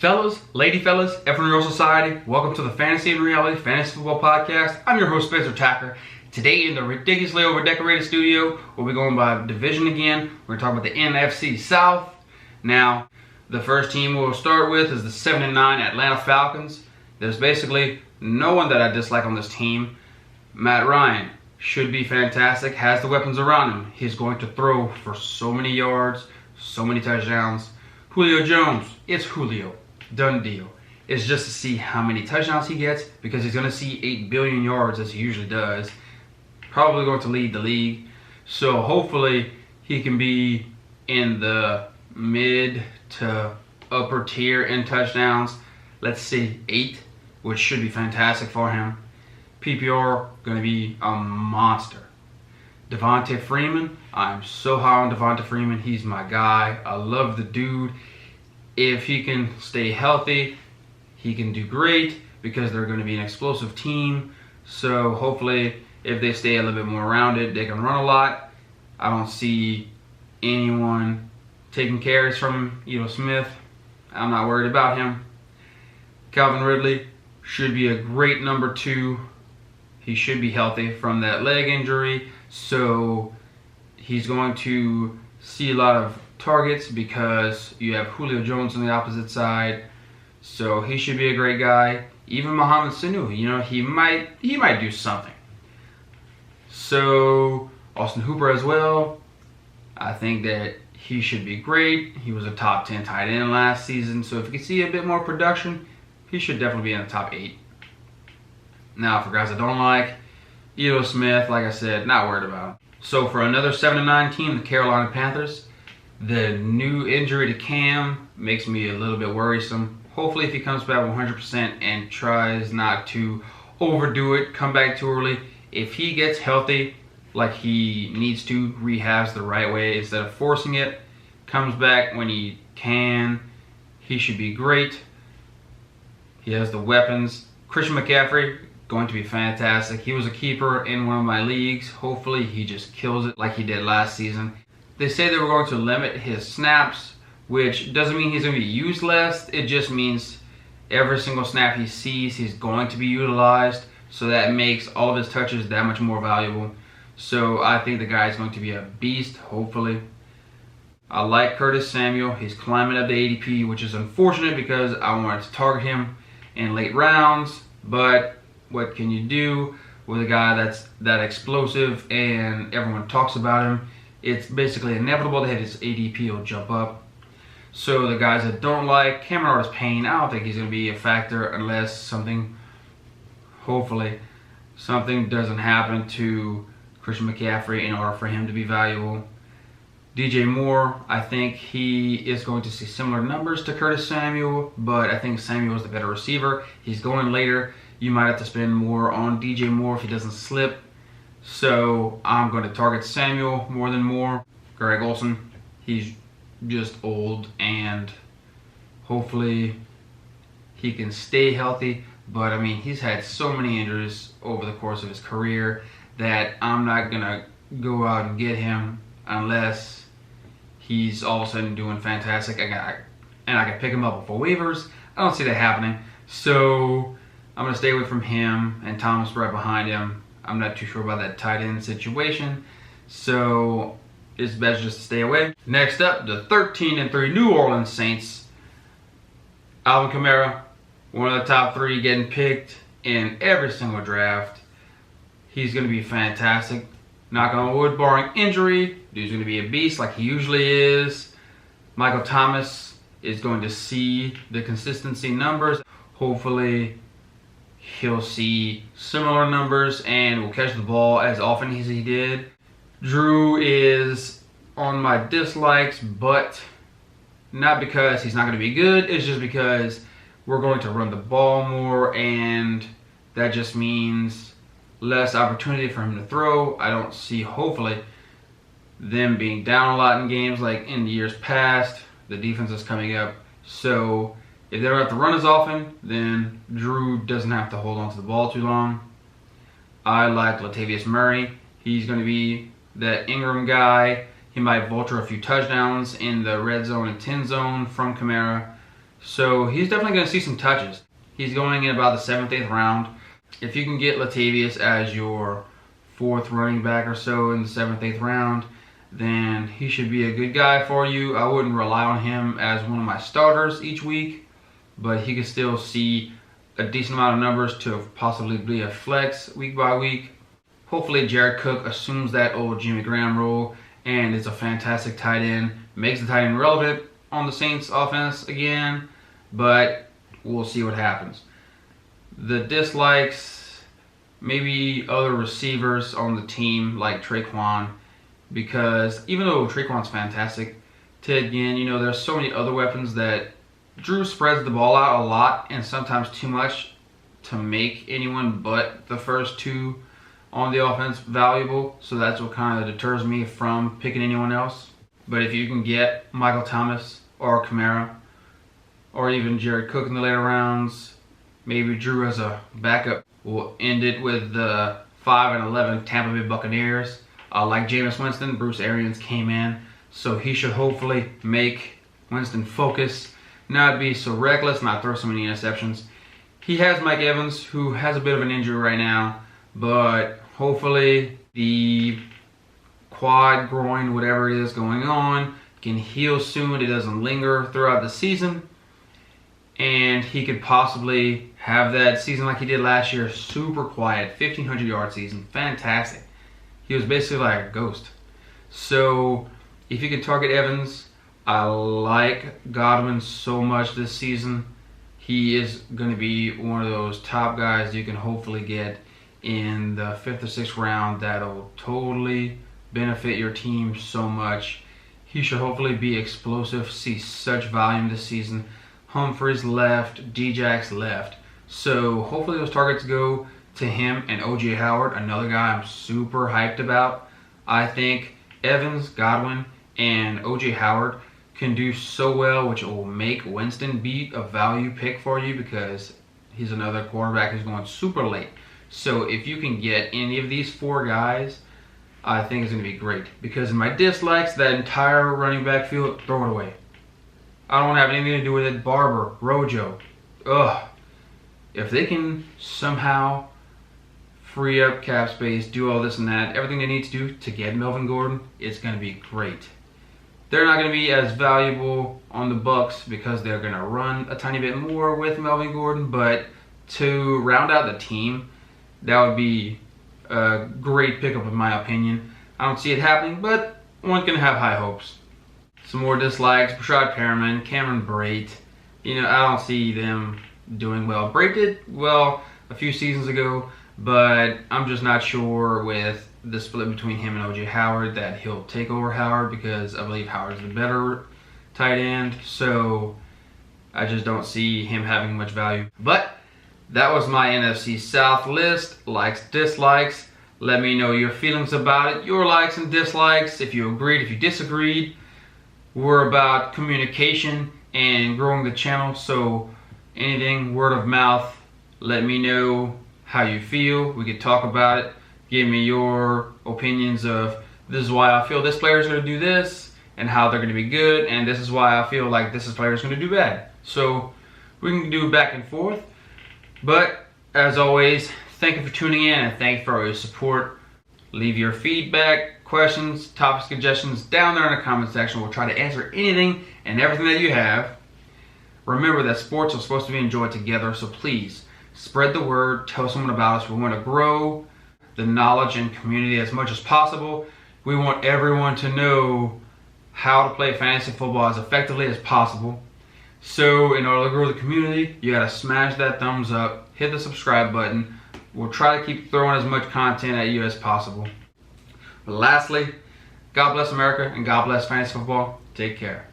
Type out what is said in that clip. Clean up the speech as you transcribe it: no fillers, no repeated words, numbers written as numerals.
Fellas, lady fellas, everyone in Real Society, welcome to the Fantasy and Reality Fantasy Football Podcast. I'm your host, Spencer Tacker. Today in the ridiculously over-decorated studio, we'll be going by division again. We're going to talk about the NFC South. Now, the first team we'll start with is the 7-9 Atlanta Falcons. There's basically no one that I dislike on this team. Matt Ryan should be fantastic, has the weapons around him. He's going to throw for so many yards, so many touchdowns. Julio Jones, it's Julio. Done deal. It's just to see how many touchdowns he gets because he's going to see 8 billion yards as he usually does. Probably going to lead the league. So hopefully he can be in the mid to upper tier in touchdowns. Let's say 8, which should be fantastic for him. PPR, going to be a monster. Devonta Freeman, I'm so high on Devonta Freeman. He's my guy. I love the dude. If he can stay healthy, he can do great because they're going to be an explosive team. So hopefully, if they stay a little bit more rounded, they can run a lot. I don't see anyone taking carries from Smith. I'm not worried about him. Calvin Ridley should be a great number 2. He should be healthy from that leg injury. So he's going to see a lot of targets because you have Julio Jones on the opposite side. So he should be a great guy. Even Mohamed Sanu, he might do something. So Austin Hooper as well. I think that he should be great. He was a top 10 tight end last season. So if you can see a bit more production, he should definitely be in the top 8. Now, for guys I don't like, Ito Smith, like I said, not worried about him. So for another 7-9 team, the Carolina Panthers, the new injury to Cam makes me a little bit worrisome. Hopefully if he comes back 100% and tries not to overdo it, come back too early. If he gets healthy like he needs to, rehabs the right way instead of forcing it, comes back when he can, he should be great. He has the weapons. Christian McCaffrey, going to be fantastic. He was a keeper in one of my leagues. Hopefully he just kills it like he did last season. They say they were going to limit his snaps, which doesn't mean he's going to be used less. It just means every single snap he sees, he's going to be utilized. So that makes all of his touches that much more valuable. So I think the guy is going to be a beast, hopefully. I like Curtis Samuel. He's climbing up the ADP, which is unfortunate because I wanted to target him in late rounds. But what can you do with a guy that's that explosive and everyone talks about him? It's basically inevitable that his ADP will jump up. So the guys that don't like Cameron Artis-Payne, I don't think he's going to be a factor unless hopefully something doesn't happen to Christian McCaffrey in order for him to be valuable. DJ Moore, I think he is going to see similar numbers to Curtis Samuel, but I think Samuel is the better receiver. He's going later. You might have to spend more on DJ Moore if he doesn't slip. So I'm going to target Samuel more than Moore. Greg Olsen, he's just old and hopefully he can stay healthy. But I mean, he's had so many injuries over the course of his career that I'm not going to go out and get him unless he's all of a sudden doing fantastic. And I can pick him up for waivers. I don't see that happening. So I'm going to stay away from him and Thomas right behind him. I'm not too sure about that tight end situation. So it's best just to stay away. Next up, the 13-3 New Orleans Saints. Alvin Kamara, one of the top 3 getting picked in every single draft. He's going to be fantastic. Knock on wood, barring injury. Dude's going to be a beast like he usually is. Michael Thomas is going to see the consistency numbers. Hopefully he'll see similar numbers and will catch the ball as often as he did. Drew is on my dislikes, but not because he's not going to be good. It's just because we're going to run the ball more, and that just means less opportunity for him to throw. I don't see, hopefully, them being down a lot in games like in the years past. The defense is coming up. So if they don't have to run as often, then Drew doesn't have to hold on to the ball too long. I like Latavius Murray. He's going to be that Ingram guy. He might vulture a few touchdowns in the red zone and 10 zone from Kamara. So he's definitely going to see some touches. He's going in about the 7th, 8th round. If you can get Latavius as your 4th running back or so in the 7th, 8th round, then he should be a good guy for you. I wouldn't rely on him as one of my starters each week, but he could still see a decent amount of numbers to possibly be a flex week by week. Hopefully Jared Cook assumes that old Jimmy Graham role and is a fantastic tight end, makes the tight end relevant on the Saints offense again, but we'll see what happens. The dislikes, maybe other receivers on the team like Traquan, because even though Traquan's fantastic, Ted Ginn, you know, there's so many other weapons that Drew spreads the ball out a lot and sometimes too much to make anyone but the first two on the offense valuable. So that's what kind of deters me from picking anyone else. But if you can get Michael Thomas or Kamara or even Jared Cook in the later rounds, maybe Drew as a backup. We'll end it with the 5-11 Tampa Bay Buccaneers. Like Jameis Winston, Bruce Arians came in, so he should hopefully make Winston focus, not be so reckless, not throw so many interceptions. He has Mike Evans, who has a bit of an injury right now, but hopefully the quad, groin, whatever it is going on, can heal soon. It doesn't linger throughout the season, and he could possibly have that season like he did last year, super quiet, 1,500-yard season, fantastic. He was basically like a ghost. So if you could target Evans, I like Godwin so much this season. He is going to be one of those top guys you can hopefully get in the 5th or 6th round that'll totally benefit your team so much. He should hopefully be explosive, see such volume this season. Humphreys left, Djax left. So hopefully those targets go to him and O.J. Howard, another guy I'm super hyped about. I think Evans, Godwin, and O.J. Howard can do so well, which will make Winston be a value pick for you because he's another quarterback who's going super late. So if you can get any of these 4 guys, I think it's going to be great. Because in my dislikes, that entire running back field, throw it away. I don't want to have anything to do with it. Barber, Rojo, ugh. If they can somehow free up cap space, do all this and that, everything they need to do to get Melvin Gordon, it's going to be great. They're not going to be as valuable on the Bucs because they're going to run a tiny bit more with Melvin Gordon, but to round out the team, that would be a great pickup in my opinion. I don't see it happening, but one can have high hopes. Some more dislikes, Brashad Perriman, Cameron Brate. You know, I don't see them doing well. Brate did well a few seasons ago, but I'm just not sure with the split between him and O.J. Howard that he'll take over Howard because I believe Howard's the better tight end. So I just don't see him having much value. But that was my NFC South list. Likes, dislikes. Let me know your feelings about it, your likes and dislikes, if you agreed, if you disagreed. We're about communication and growing the channel, so anything word of mouth, let me know how you feel. We could talk about it. Give me your opinions of this is why I feel this player is going to do this and how they're going to be good, and this is why I feel like this player is going to do bad. So we can do back and forth. But as always, thank you for tuning in and thank you for your support. Leave your feedback, questions, topic suggestions down there in the comment section. We'll try to answer anything and everything that you have. Remember that sports are supposed to be enjoyed together, so please spread the word, tell someone about us. We want to grow the knowledge and community as much as possible. We want everyone to know how to play fantasy football as effectively as possible. So in order to grow the community, you gotta smash that thumbs up, hit the subscribe button. We'll try to keep throwing as much content at you as possible. But lastly, God bless America and God bless fantasy football. Take care.